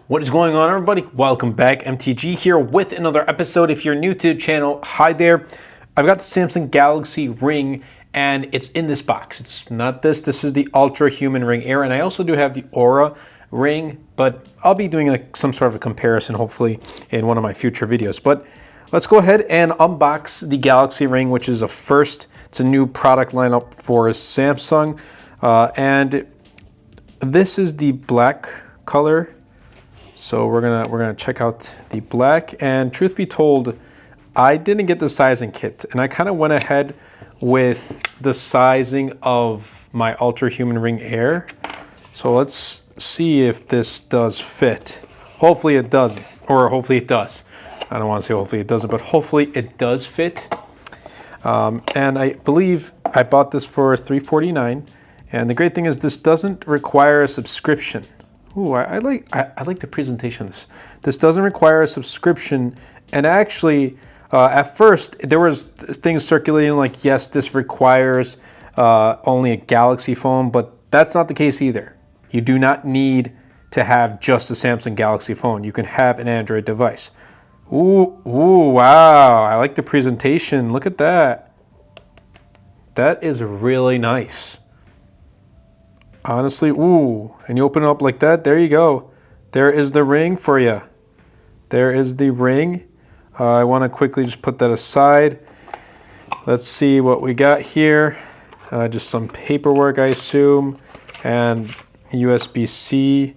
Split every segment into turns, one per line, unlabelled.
What is going on, everybody? Welcome back. MTG here with another episode. If you're new to the channel, hi there. I've got the Samsung Galaxy Ring and it's in this box. It's not this. This is the Ultra Human Ring Air, and I also do have the Aura Ring, but I'll be doing like some sort of a comparison hopefully in one of my future videos. But let's go ahead and unbox the Galaxy Ring, which is a first. It's a new product lineup for Samsung, and this is the black color. So we're gonna check out the black, and truth be told, I didn't get the sizing kit, and I kind of went ahead with the sizing of my Ultra Human Ring Air. So let's see if this does fit. Hopefully it doesn't, or hopefully it does. I don't want to say hopefully it doesn't, but hopefully it does fit. And I believe I bought this for $349, and the great thing is this doesn't require a subscription. Ooh, I like the presentation of this. This doesn't require a subscription, and actually, at first there was things circulating like, yes, this requires only a Galaxy phone, but that's not the case either. You do not need to have just a Samsung Galaxy phone. You can have an Android device. Ooh, wow! I like the presentation. Look at that. That is really nice. Honestly, ooh, and you open it up like that, there you go. There is the ring for you. There is the ring. I want to quickly just put that aside. Let's see what we got here. Just some paperwork, I assume, and USB-C.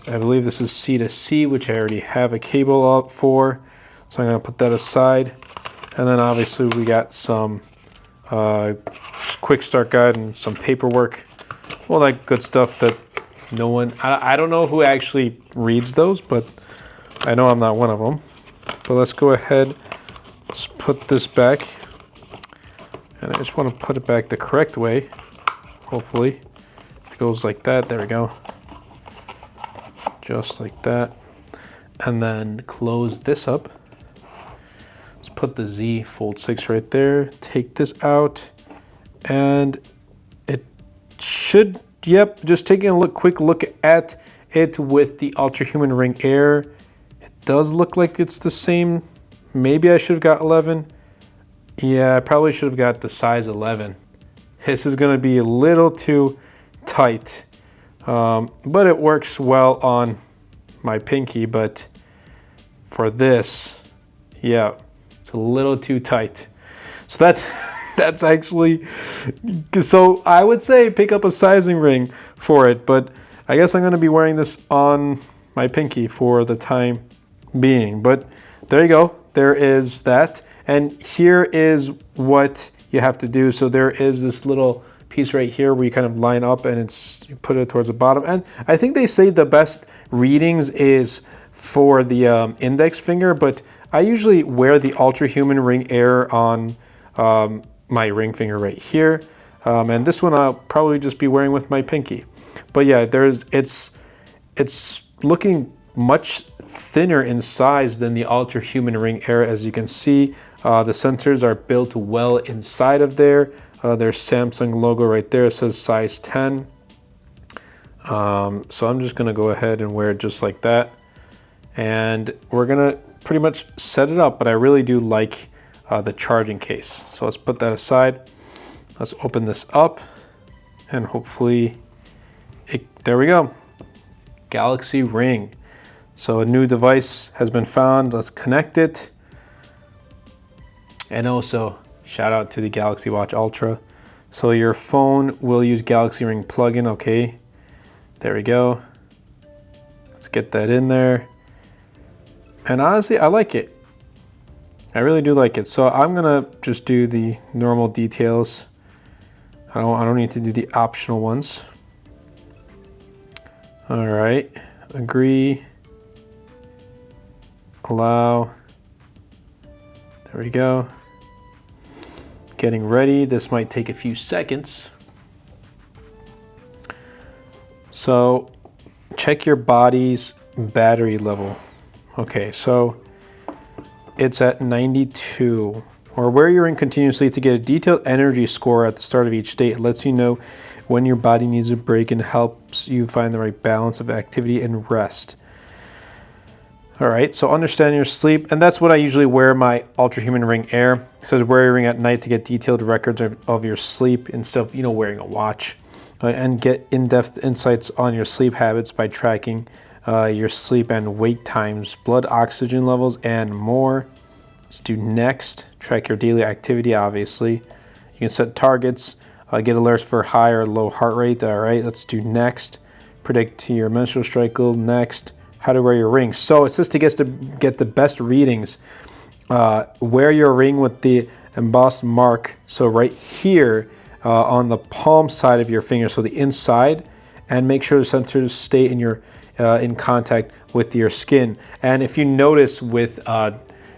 I believe this is C to C, which I already have a cable out for. So I'm going to put that aside. And then obviously we got some quick start guide and some paperwork. All that good stuff that no one, I don't know who actually reads those, but I know I'm not one of them. But let's go ahead, let's put this back. And I just want to put it back the correct way, hopefully. It goes like that, there we go. Just like that. And then close this up. Let's put the Z Fold 6 right there. Take this out, and it should, yep, just taking a quick look at it with the Ultra Human Ring Air. It does look like it's the same. Maybe I should have got 11. Yeah, I probably should have got the size 11. This is going to be a little too tight, but it works well on my pinky. But for this, yeah, it's a little too tight. So that's actually, so I would say pick up a sizing ring for it, but I guess I'm going to be wearing this on my pinky for the time being. But there you go. There is that. And here is what you have to do. So there is this little piece right here where you kind of line up, and you put it towards the bottom. And I think they say the best readings is for the index finger, but I usually wear the Ultra Human Ring Air on my ring finger right here, and this one I'll probably just be wearing with my pinky. But yeah, it's looking much thinner in size than the Ultra Human Ring Air. As you can see, the sensors are built well inside of there. There's Samsung logo right there. It says size 10. So I'm just gonna go ahead and wear it just like that, and we're gonna pretty much set it up. But I really do like the charging case. So let's put that aside. Let's open this up, and hopefully, there we go. Galaxy Ring. So a new device has been found. Let's connect it. And also, shout out to the Galaxy Watch Ultra. So your phone will use Galaxy Ring plugin, okay. There we go. Let's get that in there. And honestly, I like it. I really do like it. So I'm gonna just do the normal details. I don't need to do the optional ones. All right, agree, allow. There we go. Getting ready. This might take a few seconds. So check your body's battery level. Okay, so it's at 92, or wear your ring continuously to get a detailed energy score at the start of each day. It lets you know when your body needs a break and helps you find the right balance of activity and rest. All right, so understand your sleep, and that's what I usually wear my Ultra Human Ring Air. It says wear your ring at night to get detailed records of your sleep instead of, wearing a watch, and get in-depth insights on your sleep habits by tracking your sleep and wake times, blood oxygen levels, and more. Let's do next. Track your daily activity, obviously. You can set targets, get alerts for high or low heart rate. All right, let's do next. Predict your menstrual cycle, next. How to wear your ring. So it says to get the best readings, wear your ring with the embossed mark. So right here on the palm side of your finger, so the inside, and make sure the sensors stay in contact with your skin. And if you notice with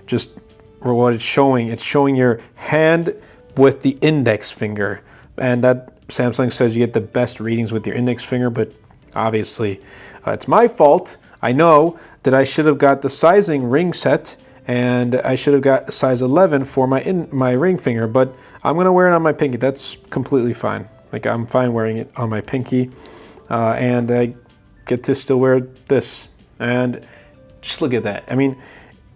just what it's showing your hand with the index finger, and that Samsung says you get the best readings with your index finger, but obviously it's my fault. I know that I should have got the sizing ring set, and I should have got a size 11 for my ring finger, but I'm gonna wear it on my pinky. That's completely fine. Like, I'm fine wearing it on my pinky, and I get to still wear this. And just look at that. I mean,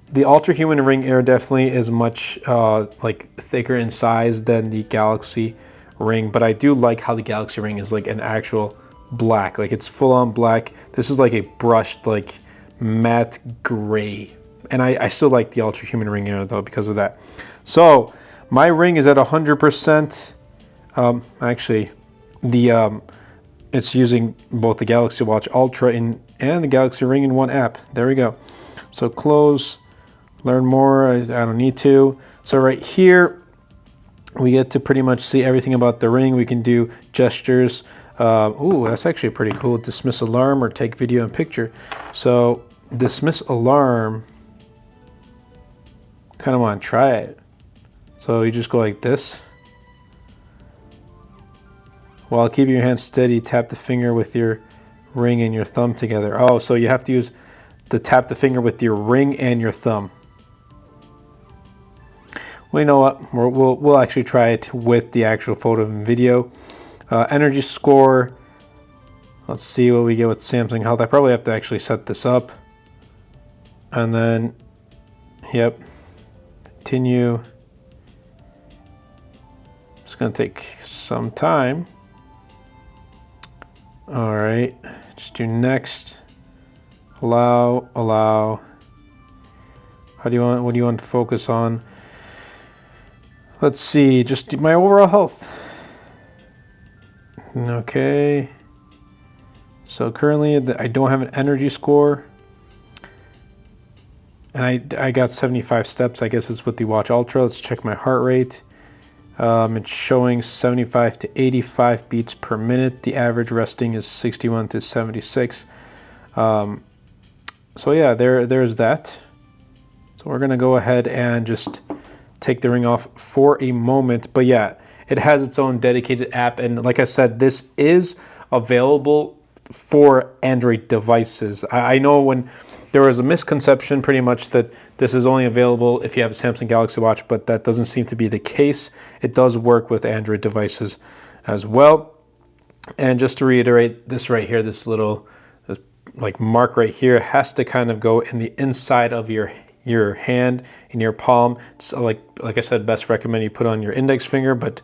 the Ultra Human Ring Air definitely is much like thicker in size than the Galaxy Ring, but I do like how the Galaxy Ring is like an actual black, like it's full on black. This is like a brushed, like matte gray, and I still like the Ultra Human Ring Air though because of that. So my ring is at 100%. Actually, it's using both the Galaxy Watch Ultra and the Galaxy Ring in one app. There we go. So close, learn more. I don't need to. So right here, we get to pretty much see everything about the ring. We can do gestures. Ooh, that's actually pretty cool. Dismiss alarm or take video and picture. So dismiss alarm, kind of want to try it. So you just go like this. While keeping your hand steady, tap the finger with your ring and your thumb together. Oh, so you have to use tap the finger with your ring and your thumb. Well, you know what? We'll actually try it with the actual photo and video. Energy score. Let's see what we get with Samsung Health. I probably have to actually set this up. And then, yep, continue. It's going to take some time. All right, just do next. Allow. What do you want to focus on? Let's see, just do my overall health. Okay. So currently I don't have an energy score. And I got 75 steps. I guess it's with the Watch Ultra. Let's check my heart rate. It's showing 75 to 85 beats per minute. The average resting is 61 to 76. So yeah, there's that. So we're gonna go ahead and just take the ring off for a moment. But yeah, it has its own dedicated app, and like I said, this is available for Android devices. I know when there was a misconception pretty much that this is only available if you have a Samsung Galaxy Watch, but that doesn't seem to be the case. It does work with Android devices as well. And just to reiterate, this right here, this little like mark right here has to kind of go in the inside of your hand, in your palm. So like I said, best recommend you put on your index finger, but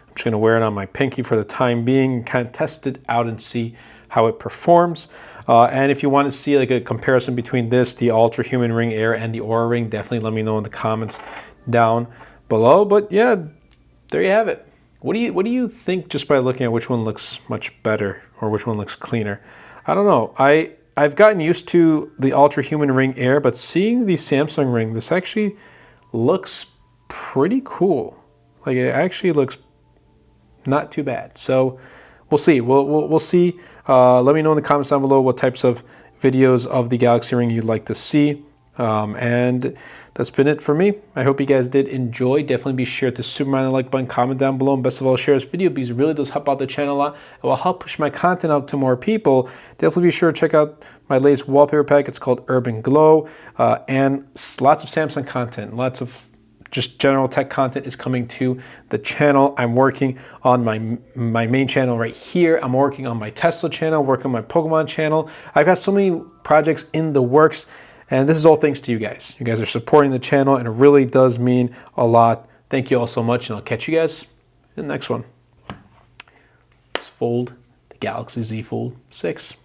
I'm just gonna wear it on my pinky for the time being and kind of test it out and see how it performs. And if you want to see like a comparison between this, the Ultra Human Ring Air, and the Oura Ring, definitely let me know in the comments down below. But yeah, there you have it. What do you think just by looking at which one looks much better or which one looks cleaner? I don't know. I've gotten used to the Ultra Human Ring Air, but seeing the Samsung Ring, this actually looks pretty cool. Like, it actually looks not too bad. So we'll see. We'll see. Let me know in the comments down below what types of videos of the Galaxy Ring you'd like to see. And that's been it for me. I hope you guys did enjoy. Definitely be sure to superman the like button, comment down below, and best of all, share this video because it really does help out the channel a lot. It will help push my content out to more people. Definitely be sure to check out my latest wallpaper pack. It's called Urban Glow, and lots of Samsung content, lots of just general tech content is coming to the channel. I'm working on my main channel right here. I'm working on my Tesla channel, working on my Pokemon channel. I've got so many projects in the works. And this is all thanks to you guys. You guys are supporting the channel, and it really does mean a lot. Thank you all so much, and I'll catch you guys in the next one. Let's fold the Galaxy Z Fold 6.